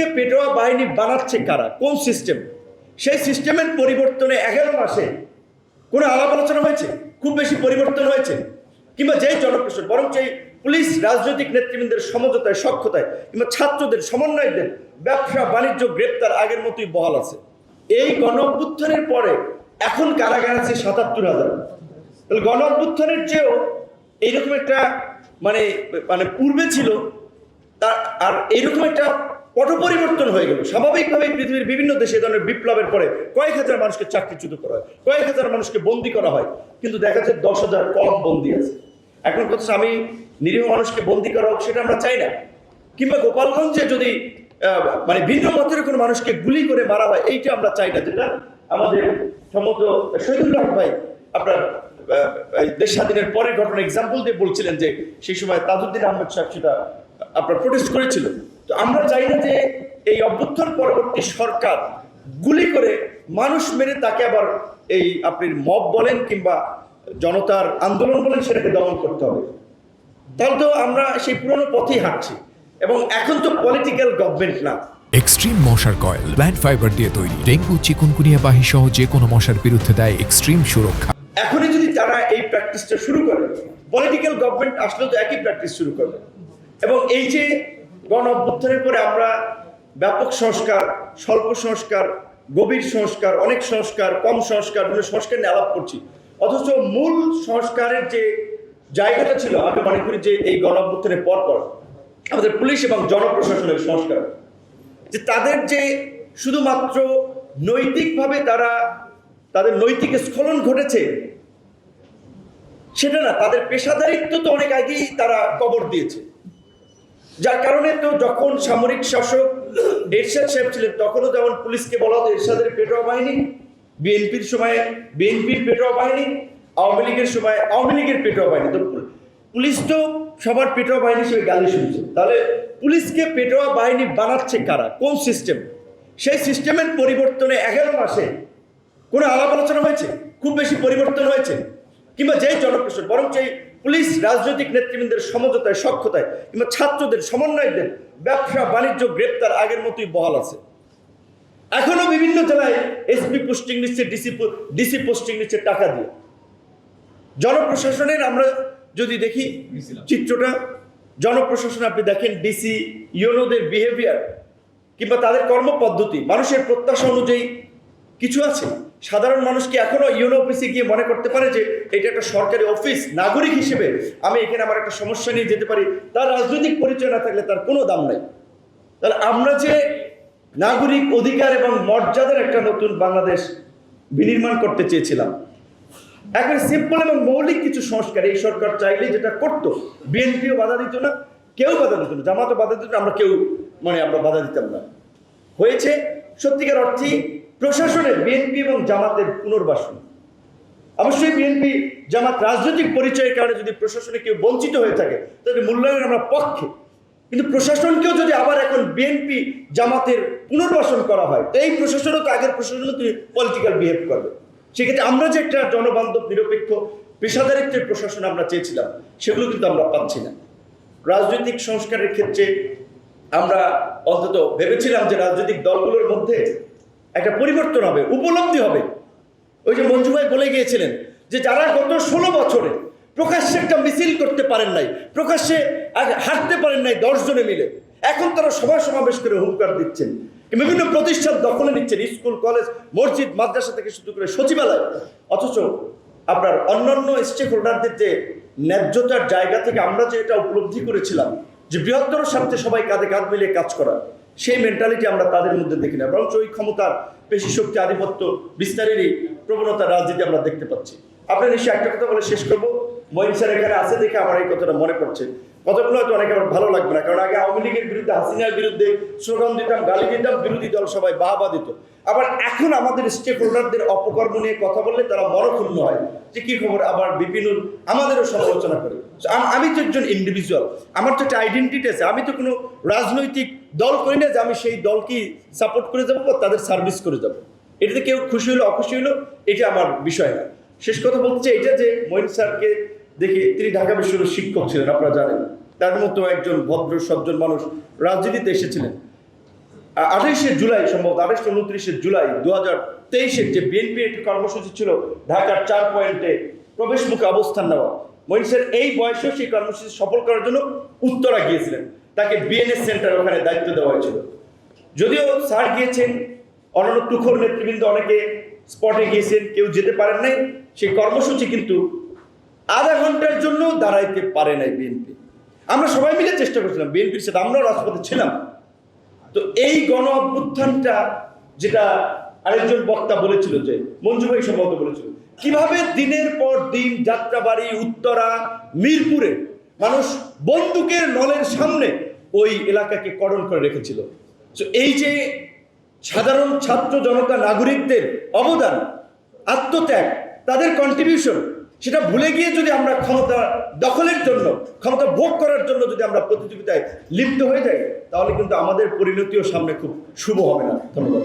পুলিশকে পেটোয়া বাহিনী বানাচ্ছে কারা, কোন সিস্টেম? সেই সিস্টেমের পরিবর্তনে 11 মাসে কোনো আলাপ আলোচনা হয়েছে? খুব বেশি পরিবর্তন হয়েছে? কিংবা যেই জনপ্রশাসন, বরং এই পুলিশ রাজনৈতিক নেতৃবৃন্দের সমঝোতায়, সক্ষতায়, কিংবা ছাত্রদের, সমন্বয়কদের ব্যবসা বাণিজ্য গ্রেপ্তার আগের মতোই বহাল আছে। এই গণ অভ্যুত্থানের পরে এখন কারাগার আছে 77,000। তাহলে গণ অভ্যুত্থানের চেয়েও এইরকম একটা মানে মানে পূর্বে ছিল তার, আর এইরকম একটা পট পরিবর্তন হয়ে গেল। স্বাভাবিকভাবেই পৃথিবীর বিভিন্ন দেশে এই ধরনের বিপ্লবের পরে কয়েক হাজার মানুষকে চাকরিচ্যুত করা হয়, কয়েক হাজার মানুষকে বন্দি করা হয়, কিন্তু দেখা যাচ্ছে 10,000 কম বন্দি আছে। এখন কথা, আমি নিরীহ মানুষকে বন্দি করা হোক সেটা আমরা চাই না। কিংবা গোপালগঞ্জে যদি মানে ভিন্ন মতের কোনো মানুষকে গুলি করে মারা হয়, এইটা আমরা চাই না, যেটা আমাদের সম্মত শহীদুল্লাহ ভাই আপনার দেশ স্বাধীনের পরের ঘটনা এক্সাম্পল দিয়ে বলছিলেন যে সেই সময় তাজউদ্দিন আহমেদ সাহেব সেটা আপনার প্রোটেস্ট করেছিল। তো আমরা চাই না যে এই অভ্যুত্থান পরবর্তী সরকার গুলি করে মানুষ মেরে তাকে আবার এই আপনি মব বলেন কিংবা জনতার আন্দোলন বলেন সেটাকে দমন করতে হবে। তাহলে তো আমরা সেই পুরনো পথেই হাঁটছি, এবং এখন তো পলিটিক্যাল গভর্নমেন্ট না। এক্সট্রিম মশার কয়েল প্ল্যান্ট ফাইবার দিয়ে তৈরি, ডেঙ্গু চিকুনগুনিয়া বাহি সহ যে কোনো মশার বিরুদ্ধে দেয় এক্সট্রিম সুরক্ষা। এখনই যদি তারা এই প্র্যাকটিসটা শুরু করে, পলিটিক্যাল গভর্নমেন্ট আসলেও তো একই প্র্যাকটিস শুরু করবে। এবং এই যে গণ অভ্যুত্থানের পরে আমরা ব্যাপক সংস্কার, স্বল্প সংস্কার, গভীর সংস্কার, অনেক সংস্কার, কম সংস্কার, বিভিন্ন সংস্কার নিয়ে আলাপ করছি, অথচ মূল সংস্কারের যে জায়গাটা ছিল আমি মনে করি যে এই গণ অভ্যুত্থানের পর আমাদের পুলিশ এবং জনপ্রশাসনের সংস্কার, যে তাদের যে শুধুমাত্র নৈতিকভাবে তাদের নৈতিক স্খলন ঘটেছে সেটা না, তাদের পেশাদারিত্ব তো অনেক আগেই তারা কবর দিয়েছে। যার কারণে তো যখন সামরিক শাসক এরশাদ সাহেব ছিলেন তখনও যেমন পুলিশকে বলা হতো এরশাদের পেটোয়া বাহিনী, বিএনপির সময় বিএনপির পেটোয়া বাহিনী, আওয়ামী লীগের সময় আওয়ামী লীগের পেটোয়া বাহিনী। তো পুলিশ তো সবার পেটোয়া বাহিনী হিসেবে গালি শুনছে। তাহলে পুলিশকে পেটোয়া বাহিনী বানাচ্ছে কারা, কোন সিস্টেম? সেই সিস্টেমের পরিবর্তনে 11 মাসে কোনো আলাপ আলোচনা হয়েছে? খুব বেশি পরিবর্তন হয়েছে? কিংবা যেই জনপ্রশাসন, বরং এই পুলিশ রাজনৈতিক নেতৃবৃন্দের সমঝোতায়, সক্ষতায়, কিংবা ছাত্রদের, সমন্বয়কদের ব্যবসা বাণিজ্য গ্রেপ্তার আগের মতোই বহাল আছে। এখনো বিভিন্ন জেলায় এসপি পোস্টিং নিচ্ছে, ডিসি পোস্টিং নিচ্ছে টাকা দিয়ে। জনপ্রশাসনের আমরা যদি দেখি চিত্রটা, জনপ্রশাসনে আপনি দেখেন ডিসি ইউনোদের বিহেভিয়ার কিংবা তাদের কর্মপদ্ধতি মানুষের প্রত্যাশা অনুযায়ী কিছু আছে। সাধারণ মানুষকে এখনো ইউনো অফিসে গিয়ে মনে করতে পারে যে এটা একটা সরকারি অফিস, নাগরিক হিসেবে আমি এখানে আমার একটা সমস্যা নিয়ে যেতে পারি, তার রাজনৈতিক পরিচয় না থাকলে তার কোনো দাম নাই। তাহলে আমরা যে নাগরিক অধিকার এবং মর্যাদার একটা নতুন বাংলাদেশ বিনির্মাণ করতে চেয়েছিলাম, এখন সিম্পল এবং মৌলিক কিছু সংস্কার এই সরকার চাইলে যেটা করতো, বিএনপিও বাধা দিত না, কেউ বাধা দিত না, জামাতও বাধা দিত না, আমরা বাধা দিতাম না। হয়েছে সত্যিকার অর্থে প্রশাসনের বিএনপি এবং জামাতের পুনর্বাসন। অবশ্যই বিএনপি জামাত রাজনৈতিক পরিচয়ের কারণে যদি প্রশাসনে কেউ বঞ্চিত হয়ে থাকে তাহলে মূল্যায়নের আমরা পক্ষে, কিন্তু প্রশাসনকেও যদি আবার এখন বিএনপি জামাতের পুনর্বাসন করা হয় তো এই প্রশাসনও তো আগের প্রশাসনও পলিটিক্যাল বিহেভ করবে। সেক্ষেত্রে আমরা যে একটা জনবান্ধব নিরপেক্ষ পেশাদারিত্বের প্রশাসন আমরা চেয়েছিলাম সেগুলো কিন্তু আমরা পাচ্ছি না। রাজনৈতিক সংস্কারের ক্ষেত্রে আমরা অন্তত ভেবেছিলাম যে রাজনৈতিক দলগুলোর মধ্যে একটা পরিবর্তন হবে, উপলব্ধি হবে। ওই যে মঞ্জু ভাই বলে গিয়েছিলেন যে যারা গত 16 বছরে প্রকাশ্যে একটা মিছিল করতে পারেন নাই, প্রকাশ্যে হাঁটতে পারেন নাই 10 জনে মিলে, এখন তারা সভা সমাবেশ করে হুঙ্কার দিচ্ছেন, বিভিন্ন প্রতিষ্ঠান দখলে নিচ্ছেন, স্কুল কলেজ মসজিদ মাদ্রাসা থেকে শুরু করে সচিবালয়। অথচ আপনার অন্যান্য স্টেক হোল্ডারদের যে ন্যায্যতার জায়গা থেকে আমরা যে এটা উপলব্ধি করেছিলাম যে বৃহত্তর স্বার্থে সবাই কাঁধে কাঁধ মিলিয়ে কাজ করা, সেই মেন্টালিটি আমরা তাদের মধ্যে দেখি না, বরং ওই ক্ষমতার পেশি শক্তি আধিপত্য বিস্তারেরই প্রবণতা রাজনীতি আমরা দেখতে পাচ্ছি। আপনার নিশ্চয়ই একটা কথা বলে শেষ করবো, মঈন স্যার এখানে আছে দেখে আমার এই কথাটা মনে পড়ছে। কথাগুলো হয়তো অনেকে আমার ভালো লাগবে না, কারণ আগে আওয়ামী লীগের বিরুদ্ধে, হাসিনার বিরুদ্ধে স্লোগান দিতাম, গালি দিতাম, বিরোধী দল সবাই বাহবা দিত। আবার এখন আমাদের স্টেক হোল্ডারদের অপকর্ম নিয়ে কথা বললে তারা মনক্ষুণ্ণ হয় যে কি খবর, আবার বিপিনুর আমাদেরও সমালোচনা করে। আমি তো একজন ইন্ডিভিজুয়াল, আমার তো একটা আইডেন্টিটি আছে, আমি তো কোনো রাজনৈতিক দল করি না যে আমি সেই দলকেই সাপোর্ট করে যাবো বা তাদের সার্ভিস করে যাবো। এটাতে কেউ খুশি হলো অখুশি হলো এটা আমার বিষয় না। শেষ কথা বলতে চাই এটা যে মঈন স্যারকে দেখে, তিনি ঢাকা বিশ্ববিদ্যালয়ের শিক্ষক ছিলেন, আপনারা জানেন, তার মতো একজন ভদ্র সজ্জন মানুষ রাজনীতিতে এসেছিলেন। 28শে জুলাই, সম্ভবত 28-29শে জুলাই 2023-এর যে বিএনপির একটি কর্মসূচি ছিল ঢাকার 4 পয়েন্টে প্রবেশমুখে অবস্থান নেওয়া, মঈন স্যার এই বয়সেও সেই কর্মসূচি সফল করার জন্য উত্তরা গিয়েছিলেন, তাকে বিএনএস সেন্টার ওখানে দায়িত্ব দেওয়া হয়েছিল। যদিও স্যার গিয়েছেন, অন্যান্য তুখোর নেতৃবৃন্দ অনেকে স্পটে গিয়েছেন, কেউ যেতে পারেন নাই, সেই কর্মসূচি কিন্তু আধা ঘন্টার জন্য দাঁড়াইতে পারে নাই বিএনপি। আমরা সবাই মিলে চেষ্টা করছিলাম, বিএনপির সাথে আমরাও রাজপথে ছিলাম। তো এই গণ অভ্যুত্থানটা, যেটা আরেকজন বক্তা বলেছিল, যে মঞ্জু ভাই সম্ভবত বলেছিল, কিভাবে দিনের পর দিন যাত্রাবাড়ি, উত্তরা, মিরপুরে মানুষ বন্দুকের নলের সামনে ওই এলাকাকে কর্ডন করে রেখেছিল। তো এই যে সাধারণ ছাত্র জনতা, নাগরিকদের অবদান, আত্মত্যাগ, তাদের কন্ট্রিবিউশন, সেটা ভুলে গিয়ে যদি আমরা ক্ষমতা দখলের জন্য, ক্ষমতা ভোগ করার জন্য যদি আমরা প্রতিযোগিতায় লিপ্ত হয়ে যাই, তাহলে কিন্তু আমাদের পরিণতিও সামনে খুব শুভ হবে না। ধন্যবাদ।